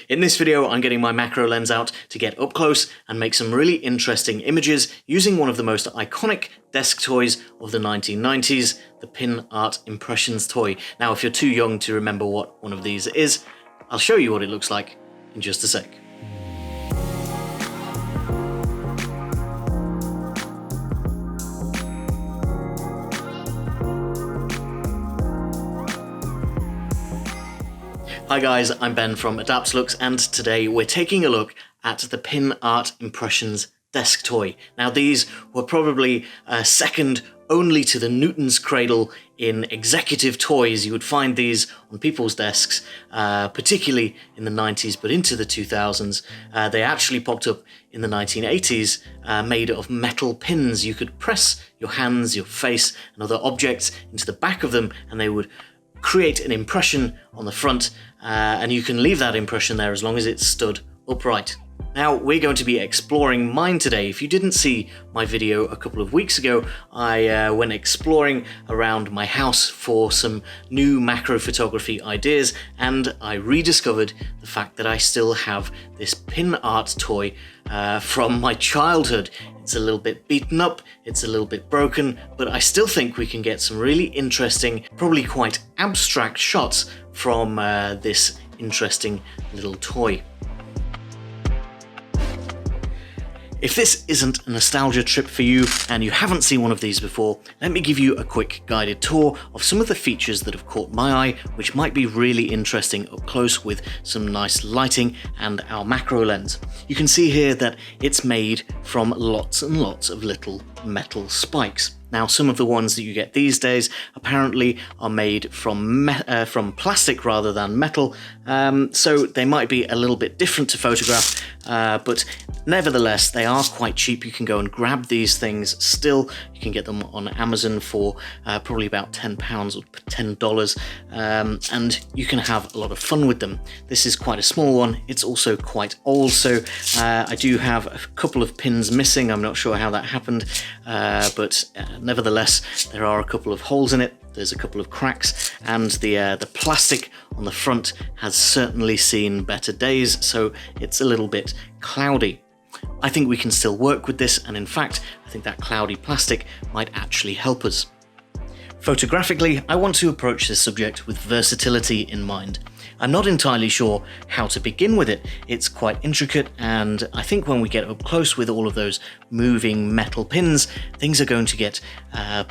In this video, I'm getting my macro lens out to get up close and make some really interesting images using one of the most iconic desk toys of the 1990s, the Pin Art Impressions toy. Now, if you're too young to remember what one of these is, I'll show you what it looks like in just a sec. Hi guys, I'm Ben from Adaptalux, and today we're taking a look at the Pin Art Impressions desk toy. Now, these were probably second only to the Newton's Cradle in executive toys. You would find these on people's desks, particularly in the 90s, but into the 2000s. They actually popped up in the 1980s, made of metal pins. You could press your hands, your face, and other objects into the back of them, and they would create an impression on the front, and you can leave that impression there as long as it's stood upright. Now, we're going to be exploring mine today. If you didn't see my video a couple of weeks ago, I went exploring around my house for some new macro photography ideas, and I rediscovered the fact that I still have this pin art toy from my childhood. It's a little bit beaten up, it's a little bit broken, but I still think we can get some really interesting, probably quite abstract shots from this interesting little toy. If this isn't a nostalgia trip for you and you haven't seen one of these before, let me give you a quick guided tour of some of the features that have caught my eye, which might be really interesting up close with some nice lighting and our macro lens. You can see here that it's made from lots and lots of little metal spikes. Now, some of the ones that you get these days apparently are made from plastic rather than metal, so they might be a little bit different to photograph, but nevertheless, they are quite cheap. You can go and grab these things still. You can get them on Amazon for probably about £10 or $10, and you can have a lot of fun with them. This is quite a small one. It's also quite old, so I do have a couple of pins missing. I'm not sure how that happened, but nevertheless, there are a couple of holes in it. There's a couple of cracks, and the plastic on the front has certainly seen better days, so it's a little bit cloudy. I think we can still work with this, and in fact, I think that cloudy plastic might actually help us. Photographically, I want to approach this subject with versatility in mind. I'm not entirely sure how to begin with it. It's quite intricate, and I think when we get up close with all of those moving metal pins, things are going to get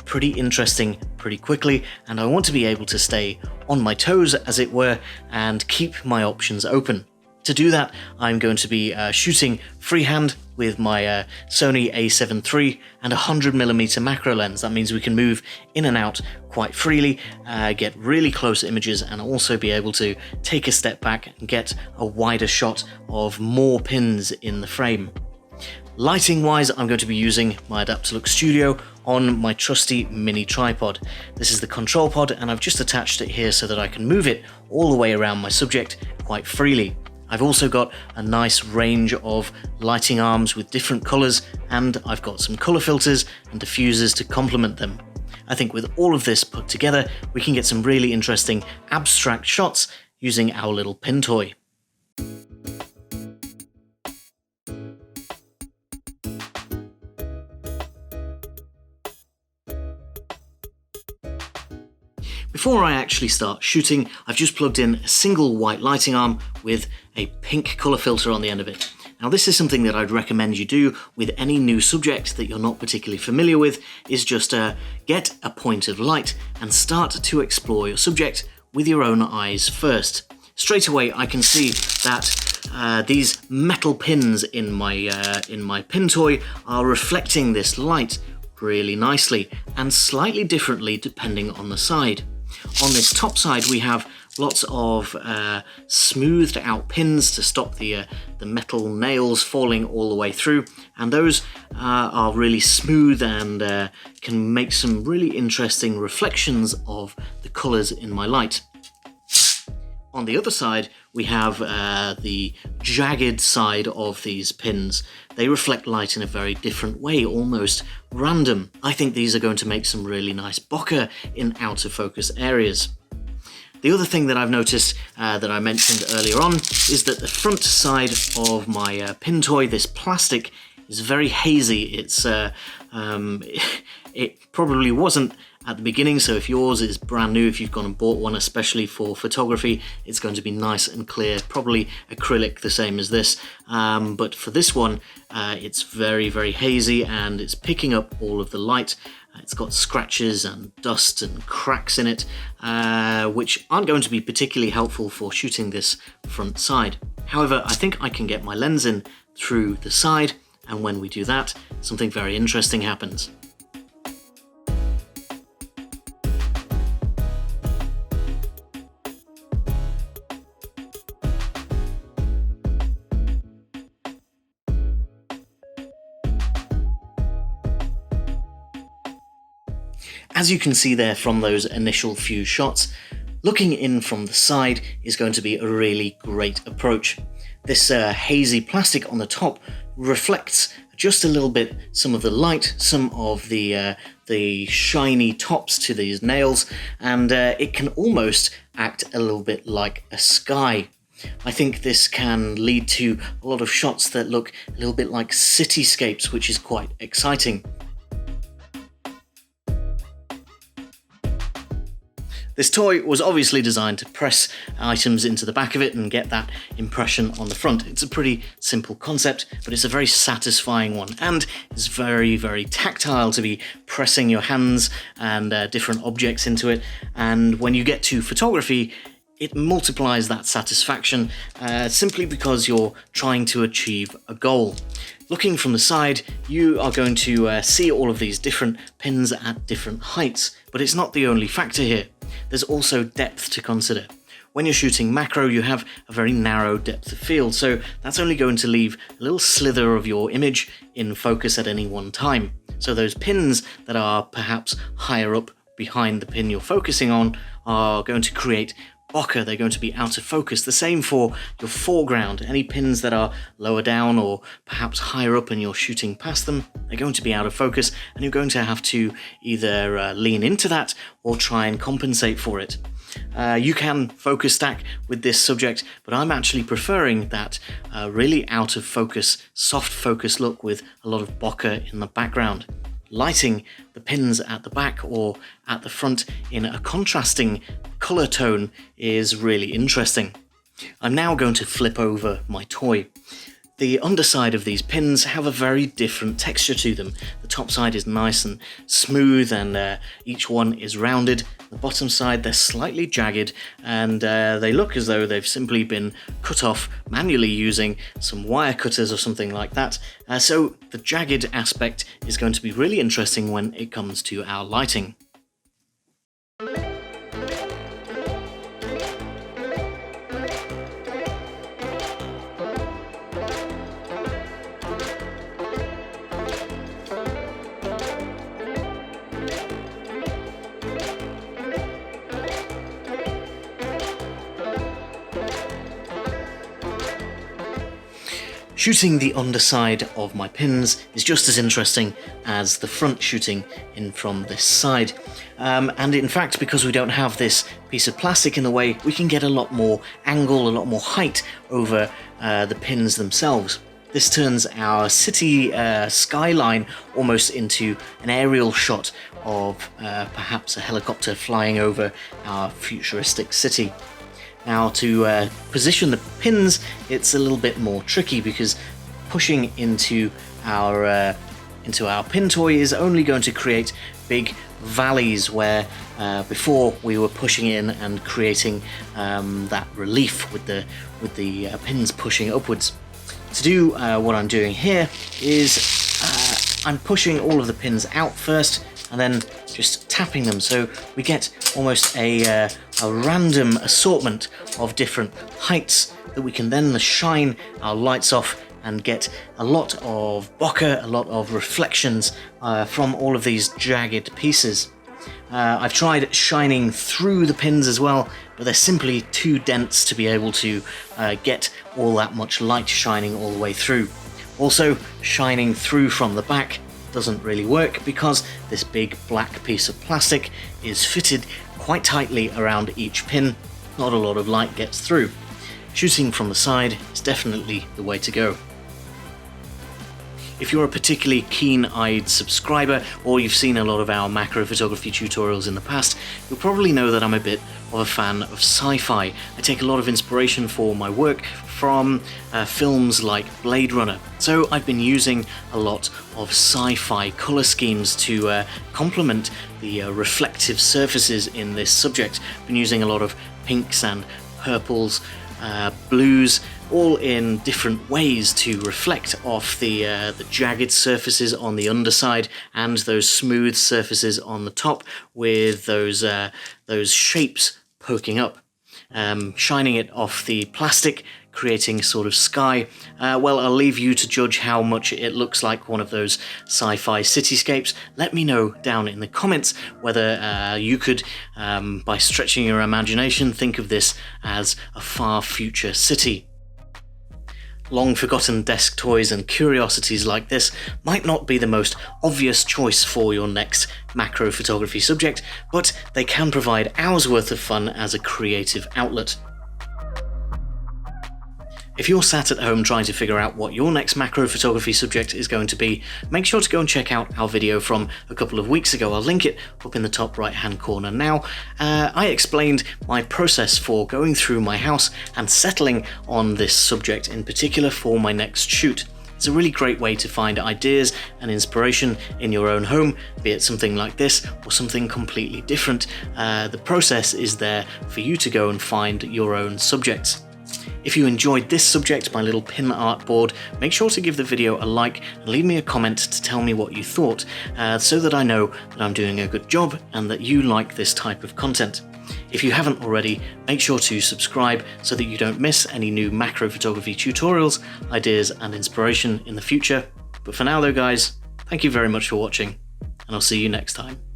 pretty interesting pretty quickly, and I want to be able to stay on my toes, as it were, and keep my options open. To do that, I'm going to be shooting freehand with my Sony a7 III and a 100mm macro lens. That means we can move in and out quite freely, get really close images, and also be able to take a step back and get a wider shot of more pins in the frame. Lighting wise, I'm going to be using my Adaptalux Studio on my trusty mini tripod. This is the control pod, and I've just attached it here so that I can move it all the way around my subject quite freely. I've also got a nice range of lighting arms with different colours, and I've got some colour filters and diffusers to complement them. I think with all of this put together, we can get some really interesting abstract shots using our little pin toy. Before I actually start shooting, I've just plugged in a single white lighting arm with a pink colour filter on the end of it. Now, this is something that I'd recommend you do with any new subject that you're not particularly familiar with, is just get a point of light and start to explore your subject with your own eyes first. Straight away, I can see that these metal pins in my pin toy are reflecting this light really nicely and slightly differently depending on the side. On this top side, we have lots of smoothed out pins to stop the metal nails falling all the way through, and those are really smooth and can make some really interesting reflections of the colours in my light. On the other side, we have the jagged side of these pins. They reflect light in a very different way, almost random. I think these are going to make some really nice bokeh in out of focus areas. The other thing that I've noticed that I mentioned earlier on is that the front side of my pin toy, this plastic, is very hazy. It probably wasn't at the beginning, so if yours is brand new, if you've gone and bought one especially for photography, it's going to be nice and clear, probably acrylic the same as this, but for this one it's very, very hazy and it's picking up all of the light. It's got scratches and dust and cracks in it, which aren't going to be particularly helpful for shooting this front side. However, I think I can get my lens in through the side, and when we do that, something very interesting happens. As you can see there from those initial few shots, looking in from the side is going to be a really great approach. This hazy plastic on the top reflects just a little bit some of the light, some of the shiny tops to these nails, and it can almost act a little bit like a sky. I think this can lead to a lot of shots that look a little bit like cityscapes, which is quite exciting. This toy was obviously designed to press items into the back of it and get that impression on the front. It's a pretty simple concept, but it's a very satisfying one, and it's very, very tactile to be pressing your hands and different objects into it. And when you get to photography, it multiplies that satisfaction simply because you're trying to achieve a goal. Looking from the side, you are going to see all of these different pins at different heights, but it's not the only factor here. There's also depth to consider. When you're shooting macro, you have a very narrow depth of field, so that's only going to leave a little slither of your image in focus at any one time. So those pins that are perhaps higher up behind the pin you're focusing on are going to create bokeh. They're going to be out of focus. The same for your foreground. Any pins that are lower down or perhaps higher up and you're shooting past them, they're going to be out of focus, and you're going to have to either lean into that or try and compensate for it. You can focus stack with this subject, but I'm actually preferring that really out of focus, soft focus look with a lot of bokeh in the background. Lighting the pins at the back or at the front in a contrasting colour tone is really interesting. I'm now going to flip over my toy. The underside of these pins have a very different texture to them. The top side is nice and smooth and each one is rounded. The bottom side, they're slightly jagged and they look as though they've simply been cut off manually using some wire cutters or something like that. So the jagged aspect is going to be really interesting when it comes to our lighting. Shooting the underside of my pins is just as interesting as the front shooting in from this side. And in fact, because we don't have this piece of plastic in the way, we can get a lot more angle, a lot more height over the pins themselves. This turns our city skyline almost into an aerial shot of perhaps a helicopter flying over our futuristic city. Now to position the pins, it's a little bit more tricky because pushing into our pin toy is only going to create big valleys where before we were pushing in and creating that relief with the pins pushing upwards. To do what I'm doing here is I'm pushing all of the pins out first and then just tapping them, so we get almost a random assortment of different heights that we can then shine our lights off and get a lot of bokeh, a lot of reflections from all of these jagged pieces. I've tried shining through the pins as well, but they're simply too dense to be able to get all that much light shining all the way through. Also, shining through from the back doesn't really work because this big black piece of plastic is fitted quite tightly around each pin, not a lot of light gets through. Shooting from the side is definitely the way to go. If you're a particularly keen-eyed subscriber, or you've seen a lot of our macro photography tutorials in the past, you'll probably know that I'm a bit of a fan of sci-fi. I take a lot of inspiration for my work from films like Blade Runner. So I've been using a lot of sci-fi color schemes to complement the reflective surfaces in this subject. I've been using a lot of pinks and purples, blues, all in different ways to reflect off the jagged surfaces on the underside and those smooth surfaces on the top, with those shapes poking up, shining it off the plastic, creating a sort of sky. Well, I'll leave you to judge how much it looks like one of those sci-fi cityscapes. Let me know down in the comments whether you could, by stretching your imagination, think of this as a far future city. Long-forgotten desk toys and curiosities like this might not be the most obvious choice for your next macro photography subject, but they can provide hours worth of fun as a creative outlet. If you're sat at home trying to figure out what your next macro photography subject is going to be, make sure to go and check out our video from a couple of weeks ago. I'll link it up in the top right hand corner now. I explained my process for going through my house and settling on this subject in particular for my next shoot. It's a really great way to find ideas and inspiration in your own home, be it something like this or something completely different. The process is there for you to go and find your own subjects. If you enjoyed this subject, my little pin art board, make sure to give the video a like and leave me a comment to tell me what you thought, so that I know that I'm doing a good job and that you like this type of content. If you haven't already, make sure to subscribe so that you don't miss any new macro photography tutorials, ideas and inspiration in the future. But for now though guys, thank you very much for watching, and I'll see you next time.